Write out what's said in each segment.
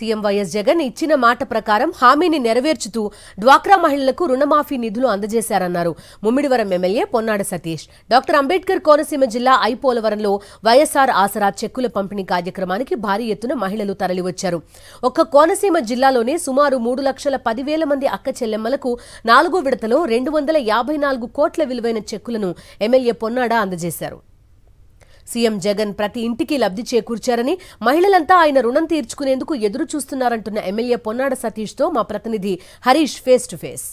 CM YS Jagan ఇచ్చిన మాట ప్రకారం హామీని నెరవేర్చుతూ డ్వాక్రా మహిళలకు రుణమాఫీ నిధులు అందజేశారన్నారు ముమ్మిడివరం ఎమ్మెల్యే పొన్నాడ సతీష్. డాక్టర్ అంబేద్కర్ కోనసీమ జిల్లా ఐపోలవరంలో వైఎస్ఆర్ ఆసరా చెక్కుల పంపిణీ కార్యక్రమానికి భారీ ఎత్తున మహిళలు తరలివచ్చారు. ఒక్క కోనసీమ జిల్లాలోనే సుమారు 3,10,000 మంది అక్క చెల్లెమ్మలకు 4వ విడతలో 254 కోట్ల విలువైన చెక్కులను ఎమ్మెల్యే పొన్నాడ అందజేశారు. సీఎం జగన్ ప్రతి ఇంటికి లబ్ధి చేకూర్చారని, మహిళలంతా ఆయన రుణం తీర్చుకునేందుకు ఎదురు చూస్తున్నారంటున్న ఎమ్మెల్యే పొన్నాడ సతీష్తో మా ప్రతినిధి హరీష్ ఫేస్ టు ఫేస్.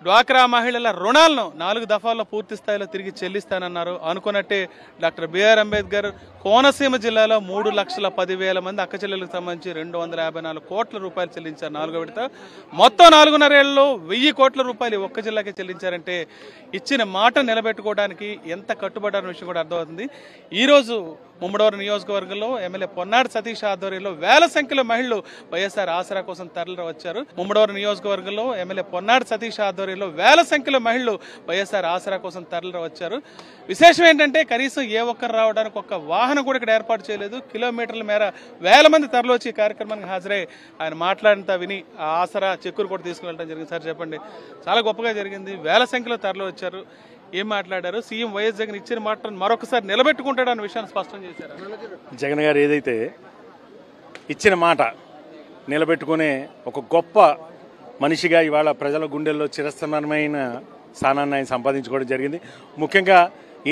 డ్వాక్రా మహిళల రుణాలను 4 దఫాల్లో పూర్తి స్థాయిలో తిరిగి చెల్లిస్తానన్నారు. అనుకున్నట్టే డాక్టర్ బిఆర్ అంబేద్కర్ కోనసీమ జిల్లాలో 3,10,000 మంది అక్క చెల్లెలకు సంబంధించి 254 కోట్ల రూపాయలు చెల్లించారు 4వ విడత. మొత్తం 4.5 ఏళ్లలో 1000 కోట్ల రూపాయలు ఒక్క జిల్లాకే చెల్లించారంటే ఇచ్చిన మాట నిలబెట్టుకోవడానికి ఎంత కట్టుబడ్డారన్న విషయం కూడా అర్థమవుతుంది. ఈరోజు ముమ్మడివరం నియోజకవర్గంలో ఎమ్మెల్యే పొన్నాడ సతీష్ ఆధ్వర్యంలో వేల సంఖ్యలో మహిళలు వైఎస్ఆర్ ఆసరా కోసం తరలి వచ్చారు. ముమ్మడివరం నియోజకవర్గంలో ఎమ్మెల్యే పొన్నాడ సతీష్ ఆధ్వర్యంలో వేల సంఖ్యలో మహిళలు వైఎస్ఆర్ ఆసరా కోసం తరలి వచ్చారు. విశేషం ఏంటంటే కనీసం ఏ ఒక్కరు రావడానికి ఒక్క వాహనం కూడా ఇక్కడ ఏర్పాటు చేయలేదు. కిలోమీటర్ల మేర వేల మంది తరలి వచ్చి ఈ కార్యక్రమానికి హాజరై ఆయన మాట్లాడినంత విని ఆ ఆసరా చెక్కులు కూడా తీసుకువెళ్ళడం జరిగింది. సార్ చెప్పండి, చాలా గొప్పగా జరిగింది, వేల సంఖ్యలో తరలి వచ్చారు, ఏం మాట్లాడారు? సీఎం వైఎస్ జగన్ ఇచ్చిన మాట మరొకసారి నిలబెట్టుకుంటాడు అన్న విషయాన్ని స్పష్టం చేశారు. జగన్ గారు ఏదైతే ఇచ్చిన మాట నిలబెట్టుకునే ఒక గొప్ప మనిషిగా ఇవాళ ప్రజల గుండెల్లో చిరస్థానమైన స్థానాన్ని ఆయన సంపాదించుకోవడం జరిగింది. ముఖ్యంగా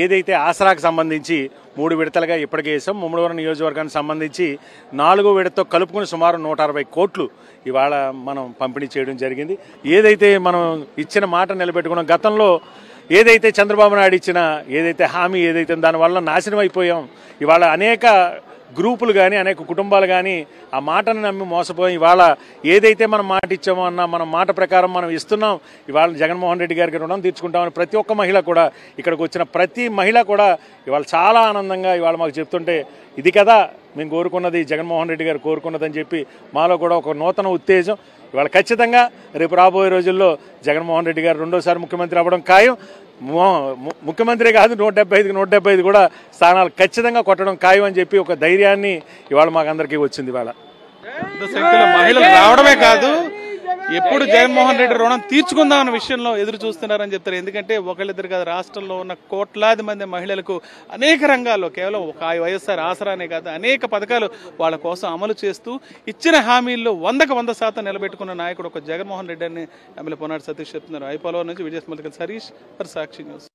ఏదైతే ఆసరాకు సంబంధించి 3 విడతలుగా ఇప్పటికే వేసాం. ముమ్మడివరం నియోజకవర్గానికి సంబంధించి 4వ విడతతో కలుపుకుని సుమారు 160 కోట్లు ఇవాళ మనం పంపిణీ చేయడం జరిగింది. ఏదైతే మనం ఇచ్చిన మాట నిలబెట్టుకున్నాం, గతంలో ఏదైతే చంద్రబాబు నాయుడు ఇచ్చిన ఏదైతే హామీ ఏదైతే దానివల్ల నాశనం అయిపోయాం. ఇవాళ అనేక గ్రూపులు కానీ అనేక కుటుంబాలు కానీ ఆ మాటను నమ్మి మోసపోయి ఇవాళ ఏదైతే మనం మాట ఇచ్చామో అన్న మన మాట ప్రకారం మనం ఇస్తున్నాం. ఇవాళ జగన్మోహన్ రెడ్డి గారికి రుణం తీర్చుకుంటామని ప్రతి ఒక్క మహిళ కూడా, ఇక్కడికి వచ్చిన ప్రతి మహిళ కూడా ఇవాళ చాలా ఆనందంగా ఇవాళ మాకు చెప్తుంటే ఇది కదా మేము కోరుకున్నది, జగన్మోహన్ రెడ్డి గారు కోరుకున్నదని చెప్పి మాలో కూడా ఒక నూతన ఉత్తేజం. ఇవాళ ఖచ్చితంగా రేపు రాబోయే రోజుల్లో జగన్మోహన్ రెడ్డి గారు 2వ ముఖ్యమంత్రి అవ్వడం ఖాయం. ముఖ్యమంత్రి కాదు 175కి 175 కూడా స్థానాలు ఖచ్చితంగా కొట్టడం ఖాయం అని చెప్పి ఒక ధైర్యాన్ని ఇవాళ మాకందరికీ వచ్చింది. ఇవాళ సంఖ్యలో మహిళలు రావడమే కాదు, ఎప్పుడు జగన్మోహన్ రెడ్డి రుణం తీర్చుకుందామన్న విషయంలో ఎదురు చూస్తున్నారని చెప్తారు. ఎందుకంటే ఒకళ్ళిద్దరు కాదు, రాష్ట్రంలో ఉన్న కోట్లాది మంది మహిళలకు అనేక రంగాల్లో కేవలం ఒక వైఎస్ఆర్ ఆసరానే కాదు అనేక పథకాలు వాళ్ళ కోసం అమలు చేస్తూ ఇచ్చిన హామీల్లో 100% నిలబెట్టుకున్న నాయకుడు ఒక జగన్మోహన్ రెడ్డి అని ఎమ్మెల్యే పొన్నాడ సతీష్ చెప్తున్నారు. ఐపోలవరం నుంచి విజయస్మృతి హరీష్ ఫర్ సాక్షి న్యూస్.